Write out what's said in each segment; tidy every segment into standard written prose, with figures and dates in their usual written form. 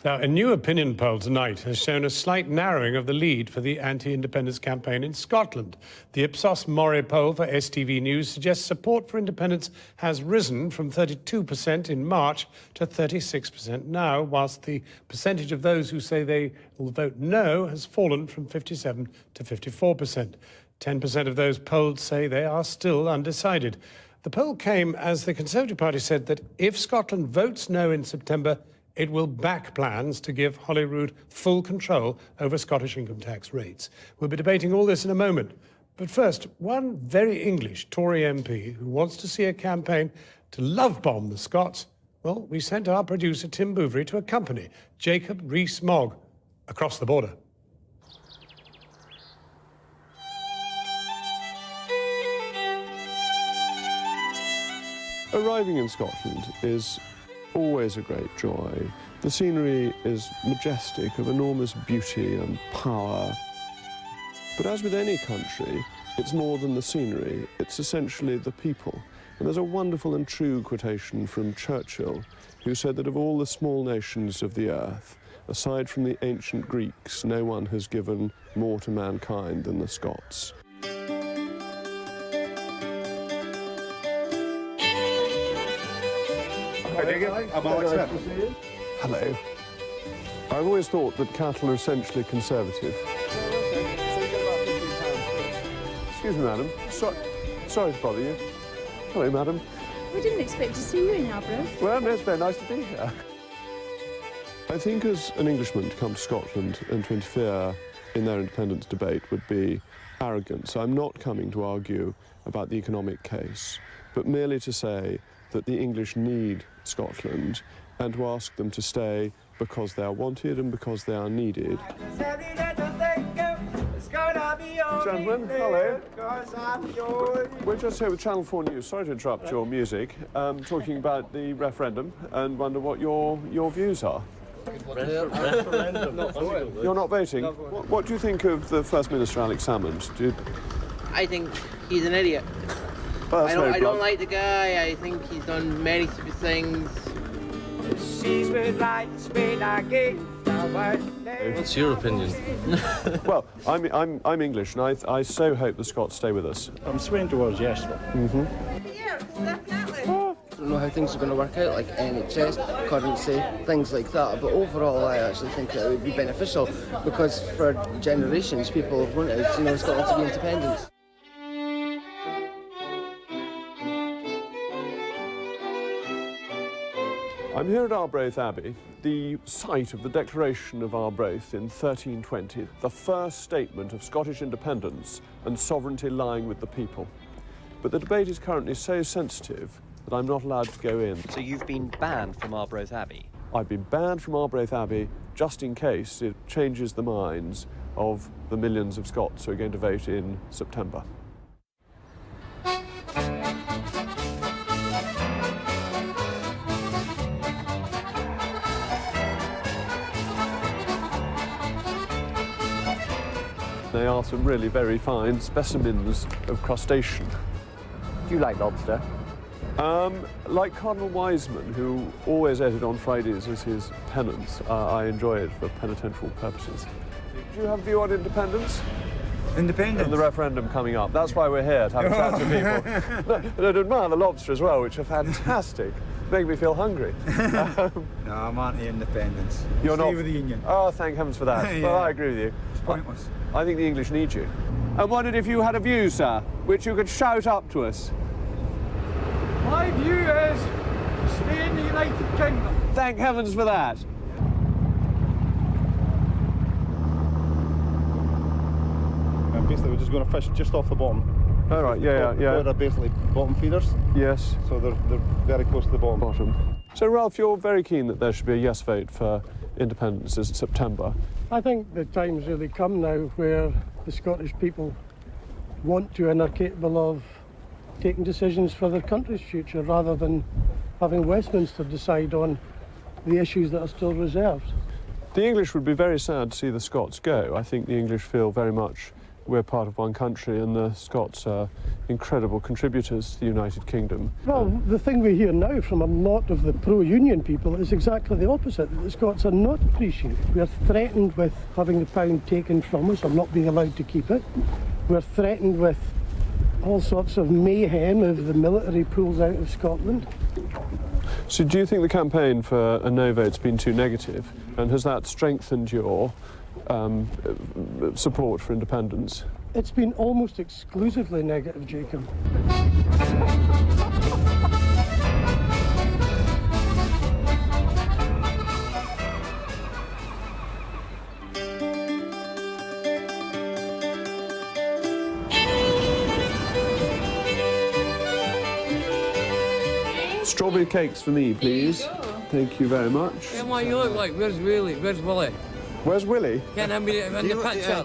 Now, a new opinion poll tonight has shown a slight narrowing of the lead for the anti-independence campaign in Scotland. The Ipsos Mori poll for STV News suggests support for independence has risen from 32% in March to 36% now, whilst the percentage of those who say they will vote no has fallen from 57 to 54%. 10% of those polled say they are still undecided. The poll came as the Conservative Party said that if Scotland votes no in September, it will back plans to give Holyrood full control over Scottish income tax rates. We'll be debating all this in a moment. But first, one very English Tory MP who wants to see a campaign to love-bomb the Scots, well, we sent our producer Tim Bouvery to accompany Jacob Rees-Mogg across the border. Arriving in Scotland is always a great joy. The scenery is majestic, of enormous beauty and power. But as with any country, it's more than the scenery, it's essentially the people. And there's a wonderful and true quotation from Churchill, who said that of all the small nations of the earth, aside from the ancient Greeks, no one has given more to mankind than the Scots. Hi, Jacob. I'm Alex Smith. Hello. I've always thought that cattle are essentially conservative. Excuse me, madam. Sorry to bother you. Hello, madam. We didn't expect to see you in Arbroath. Well, no, it's very nice to be here. I think as an Englishman to come to Scotland and to interfere in their independence debate would be arrogant. So I'm not coming to argue about the economic case, but merely to say that the English need Scotland and to ask them to stay because they are wanted and because they are needed. Gentlemen, hello. We're just here with Channel 4 News. Sorry to interrupt your music. Talking about the referendum and wonder what your views are. Referendum. You're not voting? What do you think of the First Minister, Alex Salmond? I think he's an idiot. Well, I don't like the guy. I think he's done many stupid things. What's your opinion? Well, I'm English, and I so hope the Scots stay with us. I'm swaying towards yes. Yeah, definitely. I don't know how things are going to work out, like NHS, currency, things like that. But overall, I actually think that it would be beneficial because for generations, people have wanted, Scotland to be independent. I'm here at Arbroath Abbey, the site of the Declaration of Arbroath in 1320, the first statement of Scottish independence and sovereignty lying with the people. But the debate is currently so sensitive that I'm not allowed to go in. So you've been banned from Arbroath Abbey? I've been banned from Arbroath Abbey just in case it changes the minds of the millions of Scots who are going to vote in September. They are some really very fine specimens of crustacean. Do you like lobster? Like Cardinal Wiseman, who always ate it on Fridays as his penance, I enjoy it for penitential purposes. Do you have a view on independence? Independence? And the referendum coming up. That's why we're here, to have a chat to people. And I'd admire the lobster as well, which are fantastic. Make me feel hungry. No, I'm anti-independence. You're Stay not with the Union. Oh, thank heavens for that. Yeah. Well, I agree with you. It's pointless. I think the English need you. I wondered if you had a view, sir, which you could shout up to us. My view is stay in the United Kingdom. Thank heavens for that. And basically, we're just going to fish just off the bottom. All right, yeah. They're basically bottom feeders. Yes. So they're very close to the bottom. So, Ralph, you're very keen that there should be a yes vote for independence in September. I think the time's really come now where the Scottish people want to and are capable of taking decisions for their country's future rather than having Westminster decide on the issues that are still reserved. The English would be very sad to see the Scots go. I think the English feel very much we're part of one country and the Scots are incredible contributors to the United Kingdom. Well, the thing we hear now from a lot of the pro-union people is exactly the opposite. The Scots are not appreciated. We are threatened with having the pound taken from us or not being allowed to keep it. We're threatened with all sorts of mayhem if the military pulls out of Scotland. So do you think the campaign for a no vote's been too negative, and has that strengthened your support for independence? It's been almost exclusively negative, Jacob. Strawberry cakes for me, please. Thank you very much. Yeah, what you look like? Where's Willie? Where's Willie? Where's Willie? Can't have me in the picture.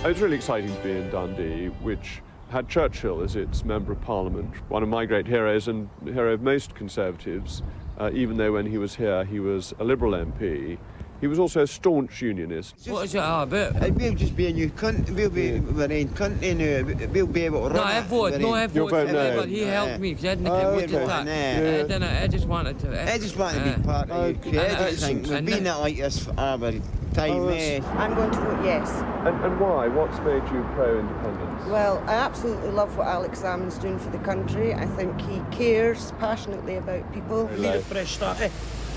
It's really exciting to be in Dundee, which had Churchill as its Member of Parliament, one of my great heroes and the hero of most Conservatives, even though when he was here he was a Liberal MP. He was also a staunch unionist. What is it all about? We'll just be a new country. We'll be our own country now. We'll be able to run I voted. No, I voted for him, but he helped me because I didn't vote that. I just wanted to. I just want to be part of the UK. I don't think we've been like this for our time. I'm going to vote yes. And why? What's made you pro-independence? Well, I absolutely love what Alex Salmond's doing for the country. I think he cares passionately about people. We need a fresh start, eh?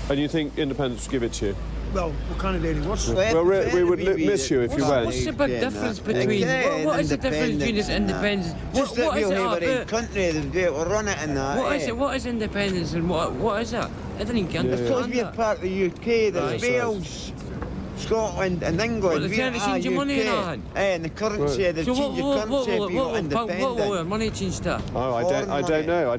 And you think independence would give it to you? Well, what kind of lady was it? Well, we would miss you if you went. What's the big difference between... What is the difference between this independence? Just that what is we'll it have all our own about? country and be able to run it and that. What is independence and what is it? I didn't even Because understand we're that. part of the UK, there's Wales, Scotland and England. Well, they can't change your money in UK. that. And the currency, they've So changed your currency if you got independent. what will our money change to? Oh, I don't know.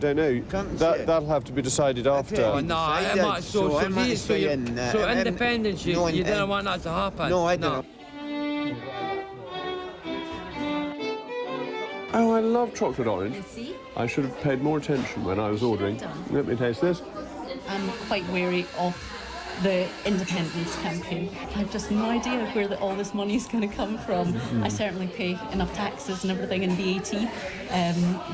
That'll have to be decided after. Oh, no, so independence, you don't want that to happen? No, I don't. Oh, I love chocolate orange. I should have paid more attention when I was ordering. Let me taste this. I'm quite wary of the independence campaign. I've just no idea where all this money is going to come from. I certainly pay enough taxes and everything in VAT,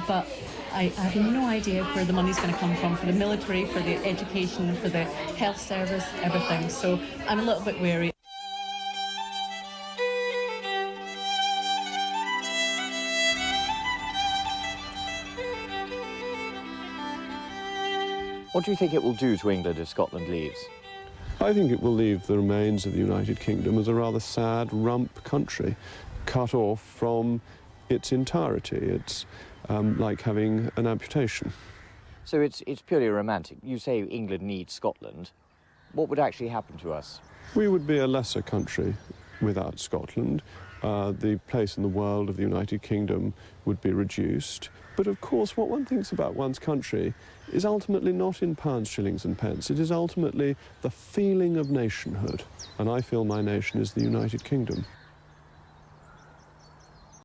but I have no idea where the money's going to come from for the military, for the education, for the health service, everything. So I'm a little bit wary. What do you think it will do to England if Scotland leaves? I think it will leave the remains of the United Kingdom as a rather sad rump country, cut off from its entirety. It's like having an amputation. So it's purely romantic. You say England needs Scotland. What would actually happen to us? We would be a lesser country without Scotland. The place in the world of the United Kingdom would be reduced. But of course, what one thinks about one's country is ultimately not in pounds, shillings and pence. It is ultimately the feeling of nationhood. And I feel my nation is the United Kingdom.